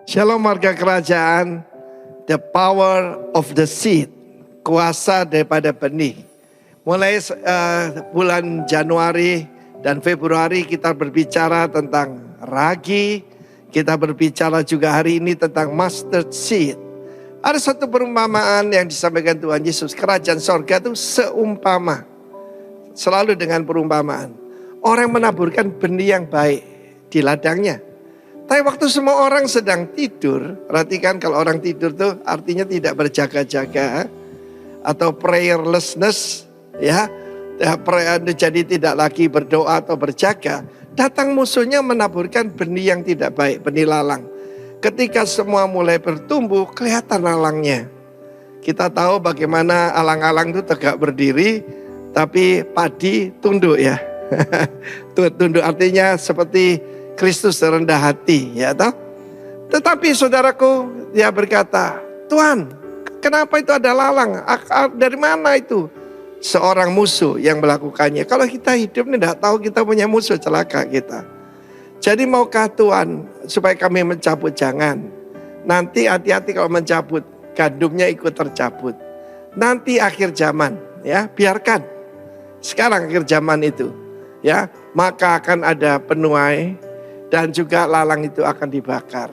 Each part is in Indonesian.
Shalom marga kerajaan, the power of the seed, kuasa daripada benih. Mulai bulan Januari dan Februari kita berbicara tentang ragi, kita berbicara juga hari ini tentang mustard seed. Ada satu perumpamaan yang disampaikan Tuhan Yesus, kerajaan sorga itu seumpama, selalu dengan perumpamaan. Orang menaburkan benih yang baik di ladangnya. Tapi waktu semua orang sedang tidur, perhatikan kalau orang tidur tuh artinya tidak berjaga-jaga atau prayerlessness, ya, jadi tidak lagi berdoa atau berjaga. Datang musuhnya menaburkan benih yang tidak baik, benih lalang. Ketika semua mulai bertumbuh, kelihatan lalangnya. Kita tahu bagaimana alang-alang itu tegak berdiri, tapi padi tunduk ya. Tunduk artinya seperti Kristus rendah hati, ya toh. Tetapi saudaraku, dia berkata, Tuhan, kenapa itu ada lalang? Dari mana itu? Seorang musuh yang melakukannya. Kalau kita hidup ini tidak tahu kita punya musuh, celaka kita. Jadi maukah Tuhan supaya kami mencabut? Jangan. Nanti hati-hati kalau mencabut, gandumnya ikut tercabut. Nanti akhir zaman, ya biarkan. Sekarang akhir zaman itu, ya maka akan ada penuai. Dan juga lalang itu akan dibakar.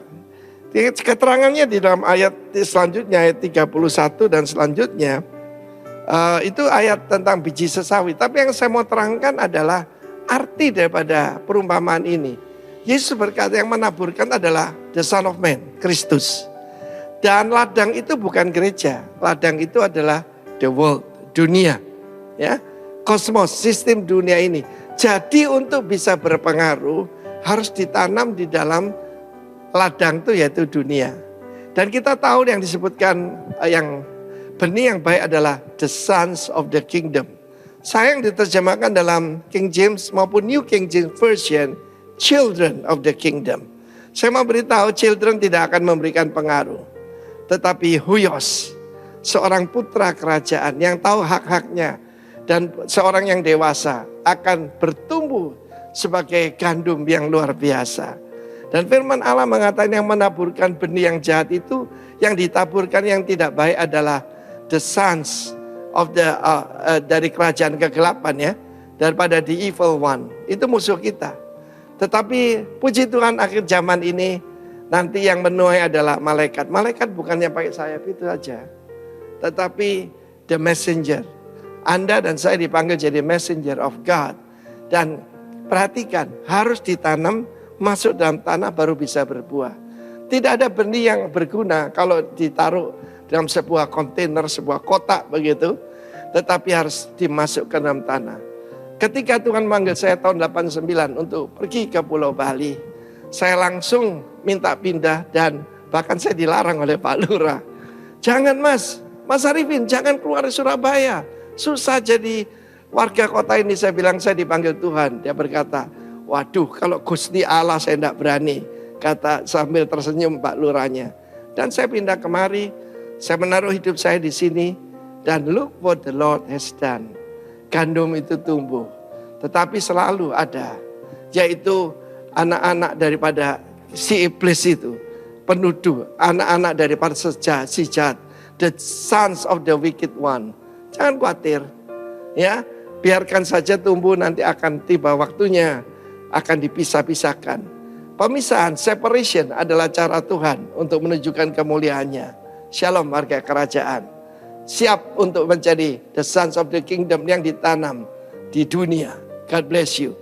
Keterangannya di dalam ayat selanjutnya, ayat 31 dan selanjutnya. Itu ayat tentang biji sesawi. Tapi yang saya mau terangkan adalah arti daripada perumpamaan ini. Yesus berkata yang menaburkan adalah the Son of Man, Kristus. Dan ladang itu bukan gereja. Ladang itu adalah the world, dunia. Ya, kosmos, sistem dunia ini. Jadi untuk bisa berpengaruh, harus ditanam di dalam ladang itu yaitu dunia. Dan kita tahu yang disebutkan yang benih yang baik adalah the sons of the kingdom. Saya yang diterjemahkan dalam King James maupun New King James Version, children of the kingdom. Saya mau beritahu children tidak akan memberikan pengaruh. Tetapi huios, seorang putra kerajaan yang tahu hak-haknya. Dan seorang yang dewasa akan bertumbuh sebagai gandum yang luar biasa. Dan firman Allah mengatakan yang menaburkan benih yang jahat itu, yang ditaburkan yang tidak baik adalah the sons of the dari kerajaan kegelapan ya, daripada the evil one. Itu musuh kita. Tetapi puji Tuhan akhir zaman ini nanti yang menuai adalah malaikat. Malaikat bukannya pakai sayap itu aja, tetapi the messenger. Anda dan saya dipanggil jadi messenger of God. Dan perhatikan, harus ditanam, masuk dalam tanah baru bisa berbuah. Tidak ada benih yang berguna kalau ditaruh dalam sebuah kontainer, sebuah kotak begitu. Tetapi harus dimasukkan dalam tanah. Ketika Tuhan manggil saya tahun 89 untuk pergi ke Pulau Bali, saya langsung minta pindah dan bahkan saya dilarang oleh Pak Lurah. Jangan Mas Arifin, jangan keluar dari Surabaya. Susah jadi warga kota ini. Saya bilang saya dipanggil Tuhan. Dia berkata, waduh kalau Gusti Allah saya tidak berani. Kata sambil tersenyum Pak Lurahnya. Dan saya pindah kemari, saya menaruh hidup saya di sini. Dan look what the Lord has done. Gandum itu tumbuh. Tetapi selalu ada. Yaitu anak-anak daripada si iblis itu. Penuduh. Anak-anak daripada si jahat. The sons of the wicked one. Jangan khawatir. Ya, biarkan saja tumbuh, nanti akan tiba waktunya. Akan dipisah-pisahkan. Pemisahan, separation adalah cara Tuhan untuk menunjukkan kemuliaannya. Shalom warga kerajaan. Siap untuk menjadi the sons of the kingdom yang ditanam di dunia. God bless you.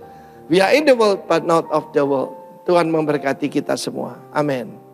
We are in the world but not of the world. Tuhan memberkati kita semua. Amin.